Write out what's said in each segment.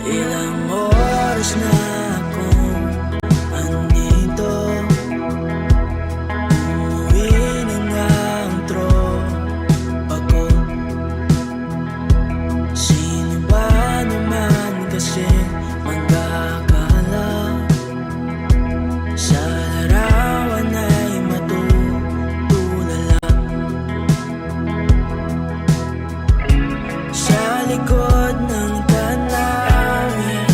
Ilang oras na akong andito, umuwi ng ang tropa ko. Sino ba naman kasi magkakala sa larawan ay matutulala? Sa likod ng tanawin,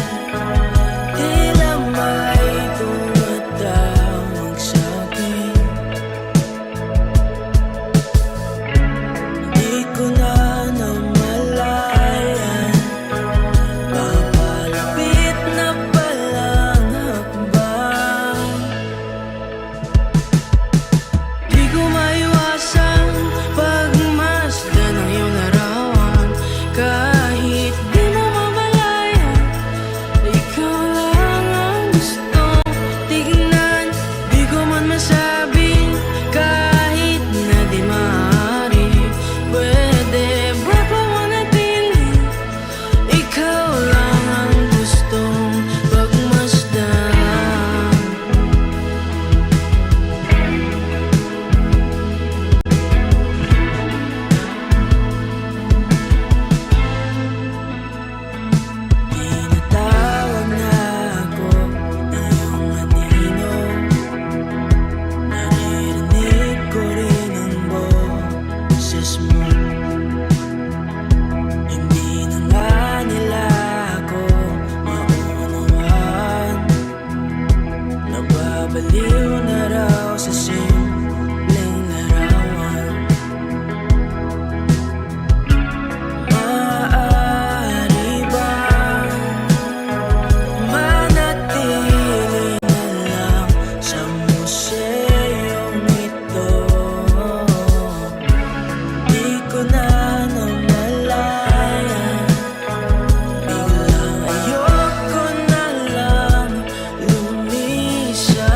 tila may tumatawag sa'kin. Di ko na namalayan, papalapit na palang hakbang. Di ko maiwasan pagmasdan ng iyong larawan. Kahit di mo mamalayan, ikaw lang ang gustong tignan. Di ko man masabing kahit na di maaari, pwede ba pamanatili? Ikaw lang ang gustong pagmasdan. Tinatawag na ako ng iyong anino, naririnig ko rin ang boses mo. Hindi na nga nila ako maunawaan, nababaliw na raw sa simpleng larawan. Maaari bang manatili na lang sa museyong ito? Di ko na namalayan, biglang ayoko na lang lumisan.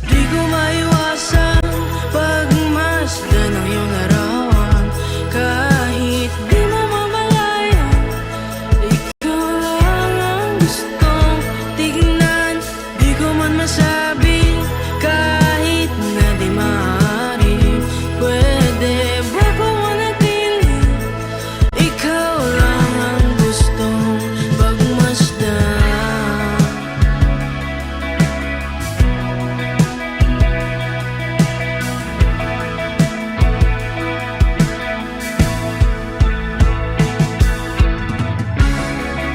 Di ko maiwasan pagmasdan ng iyong larawan. Kahit di mo mamalayan, ikaw lang ang gustong tignan. Di ko man masabing kahit na di maaari, pwede ba pamanatili? Ikaw lang ang gustong pagmasdan.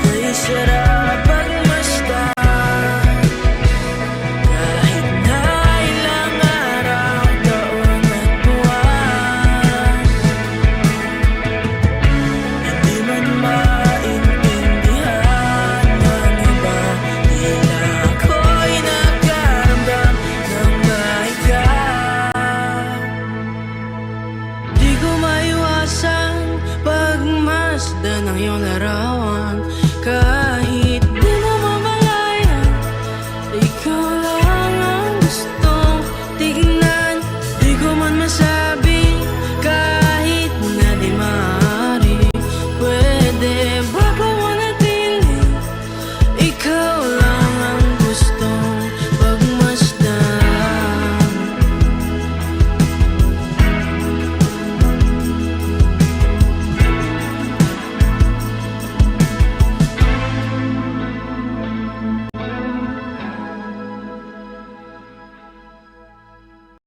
Kay sarap pagmasdan, kahit na ilang araw, taon at buwan. Hindi man maintindihan ng iba, tila ako'y nagkaramdam ng mahiga. Di ko maiwasan pagmasdan ng iyong larawan.